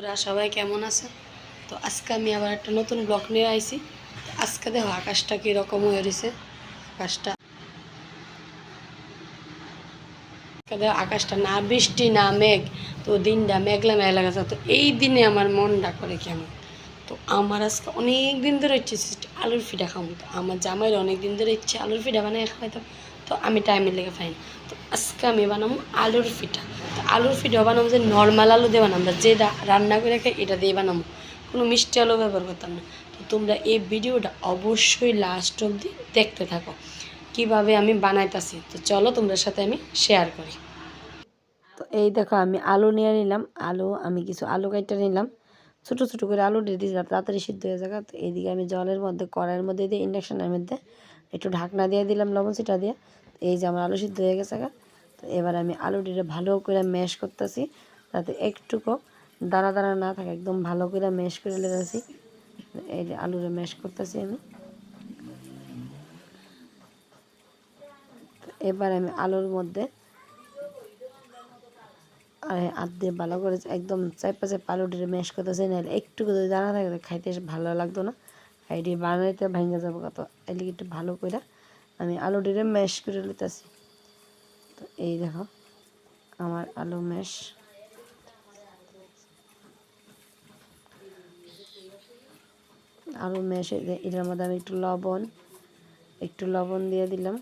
তোরা সবাই কেমন আছে? তো আজকে আমি আবার একটা নতুন ব্লগ নিয়ে আইছি। তো আজকে দেখো আকাশটা কীরকম হয়ে রয়েছে। আকাশটা দেখো আকাশটা না বৃষ্টি না মেঘ, তো দিনটা মেঘলা মেঘলা গেছে। তো এই দিনে আমার মনটা করে কেমন। তো আমার আজকে অনেক দিন ধরে ইচ্ছে আলুর ফিটা খাবো। তো আমার জামাইয়ের অনেক দিন ধরে ইচ্ছে আলুর ফিটা বানাই খাইতাম। তো আমি টাইমের লেগে পাই না। তো আজকে আমি বানাবো আলুর ফিটা। তো আলুর ফিটা বানাবো যে নর্মাল আলু দিয়ে বানাবো, যেটা রান্না করে খাই এটা দিয়ে বানাবো, কোনো মিষ্টি আলু ব্যবহার করতাম না। তো তোমরা এই ভিডিওটা অবশ্যই লাস্ট অবধি দেখতে থাকো কিভাবে আমি বানাইতেছি। তো চলো তোমাদের সাথে আমি শেয়ার করি। তো এই দেখো আমি আলু নিয়ে নিলাম। আমি কিছু আলু কাইটা নিলাম, ছোটো ছোটো করে আলু দিয়ে দিয়েছি তাড়াতাড়ি সিদ্ধ হয়ে যাবে। তো এইদিকে আমি জলের মধ্যে কড়াইয়ের মধ্যে দিয়ে ইন্ডাকশনের মধ্যে একটু ঢাকনা দিয়ে দিলাম লবণ চিটা দিয়ে। এই যে আমার আলু সিদ্ধ হয়ে গেছে। তো এবার আমি আলুটিকে ভালো করে ম্যাশ করতেছি, যাতে একটুকু দানা দানা না থাকে, একদম ভালো করে ম্যাশ করে লেগেছি। এই যে আলুরে ম্যাশ করতেছি আমি। এবার আমি আলুর মধ্যে আর হাত দিয়ে ভালো করে একদম চাপা চাপা আলুটিরে ম্যাশ করতেছি, নাহলে একটু যদি দানা থাকে খাইতে ভালো লাগতো না, এটি বানাইতে ভেঙে যাবো। কত এলে একটু ভালো করে আমি আলুটিরে ম্যাশ করে নিতেছি। তো এই দেখো আমার আলু ম্যাশ। আলু ম্যাশ এটার মধ্যে আমি একটু লবণ দিয়ে দিলাম।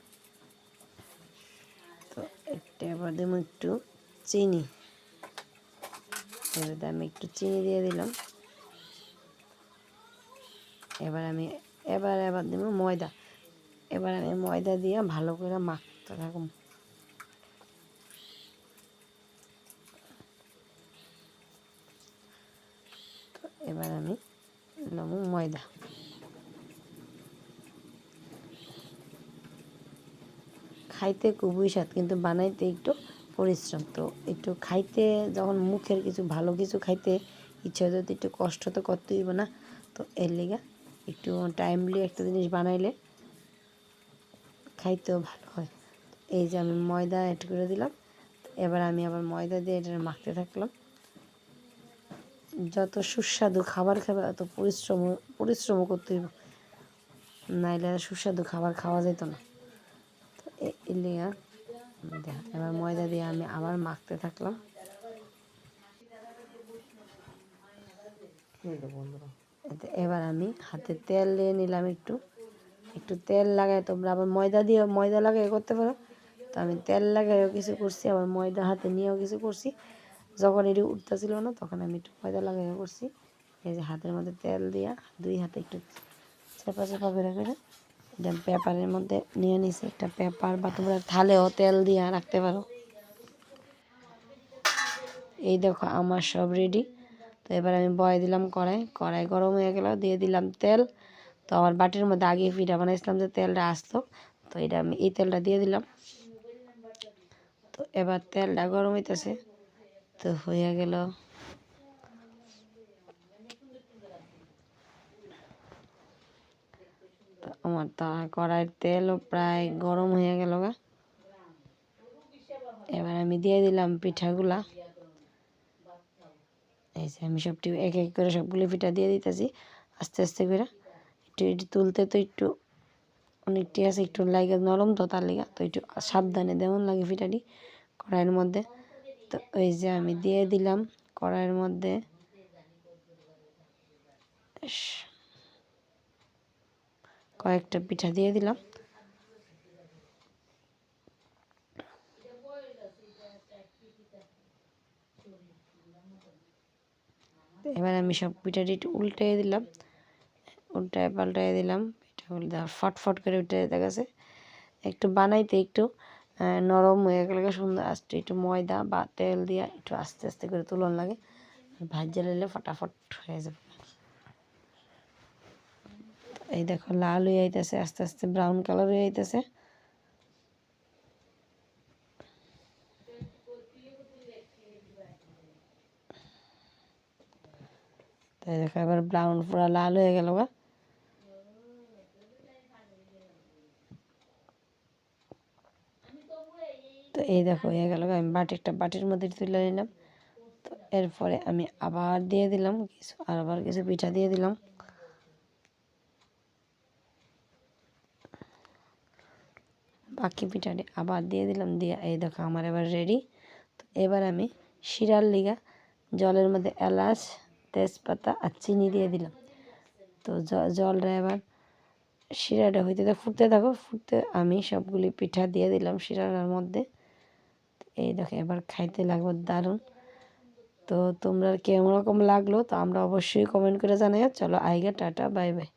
তো এবার দেবো একটু চিনি। এবার আমি একটু চিনি দিয়ে দিলাম। এবার দেবো ময়দা। এবার আমি ময়দা দিয়ে ভালো করে মাখতে থাকবো। তো এবার আমি নেব ময়দা। খাইতে খুবই স্বাদ, কিন্তু বানাইতে একটু পরিশ্রম। তো একটু খাইতে যখন মুখের কিছু ভালো কিছু খাইতে ইচ্ছা হয়, তো একটু কষ্ট তো করতেই হবে না। তো এর লিগা একটু টাইমলি একটা জিনিস বানাইলে খাইতেও ভালো হয়। এই যে আমি ময়দা অ্যাড করে দিলাম। এবার আমি আবার ময়দা দিয়ে এটা মাখতে থাকলাম। যত সুস্বাদু খাবার খাবে অত পরিশ্রমও করতে হইব, নাইলে সুস্বাদু খাবার খাওয়া যেত না। তো এলিয়া এবার ময়দা দিয়ে আমি আবার মাখতে থাকলাম। এবার আমি হাতে তেল দিয়ে নিলাম, একটু তেল লাগাই। তোমরা আবার ময়দা লাগাই করতে পারো। তো আমি তেল লাগাইও কিছু করছি, আবার ময়দা হাতে নিয়েও কিছু করছি। যখন এটি উঠতেছিল না তখন আমি একটু ময়দা লাগাইও করছি। এই যে হাতের মধ্যে তেল দিয়া দুই হাতে একটু চেপা চেপা করে এটা পেপারের মধ্যে নিয়ে নিছি। একটা পেপার বা তোমরা থালেও তেল দিয়ে রাখতে পারো। এই দেখো আমার সব রেডি। তো এবার আমি বয়ে দিলাম কড়াই গরম হয়ে গেল, দিয়ে দিলাম তেল। তো আমার বাটির মধ্যে আগে পিঠা বানাইছিলাম যে তেলটা আসতো, তো এটা আমি এই তেলটা দিয়ে দিলাম। তো এবার তেলটা গরম হইতেছে, তো হয়ে গেল। তো আমার কড়াইয়ের তেলও প্রায় গরম হয়ে গেল। এবার আমি দিয়ে দিলাম পিঠাগুলা। এই যে আমি সবটি এক এক করে সবগুলো পিঠা দিয়ে দিতেছি আস্তে আস্তে করে। একটু তুলতে তো একটু অনেকটি আছে, একটু লাগে নরম, তো তার লেগে তো একটু সাবধানে দেওয়ান লাগে পিঠাটি কড়াইয়ের মধ্যে। তো ওই যে আমি দিয়ে দিলাম কড়াইয়ের মধ্যে কয়েকটা পিঠা দিয়ে দিলাম। এবার আমি সব পিঠাটি একটু উল্টে দিলাম, পাল্টাই দিলাম। পিঠাগুলো ফটফট করে উঠে গেছে। একটু বানাইতে একটু নরম হয়ে গেলে সুন্দর। আস্তে একটু ময়দা বা তেল দিয়ে একটু আস্তে আস্তে করে তুলন লাগে, ভাজা নিলে ফটাফট হয়ে যাবে। এই দেখো লাল হয়ে যাইতেছে, আস্তে আস্তে ব্রাউন কালার হয়ে যাইতেছে। তাই দেখো এবার ব্রাউন পুরা লাল হয়ে গেল। তো এই দেখো হয়ে গেল। আমি একটা বাটির মধ্যে তুলে নিলাম। তো এরপরে আমি আবার দিয়ে দিলাম কিছু, আবার কিছু পিঠা দিয়ে দিলাম। বাকি পিঠাটি আবার দিয়ে দিলাম, দিয়ে এই দেখো আমার এবার রেডি। তো এবার আমি শিরার লিগা জলের মধ্যে এলাচ, তেজপাতা আর চিনি দিয়ে দিলাম। তো জলটা এবার শিরাটা হইতে ফুটতে থাকো, ফুটতে আমি সবগুলি পিঠা দিয়ে দিলাম শিরাটার মধ্যে। এই দেখো এবার খাইতে লাগবে দারুণ। তো তোমরা কেমন রকম লাগলো তো আমরা অবশ্যই কমেন্ট করে জানাই। চলো আইগা, টাটা, বাই বাই।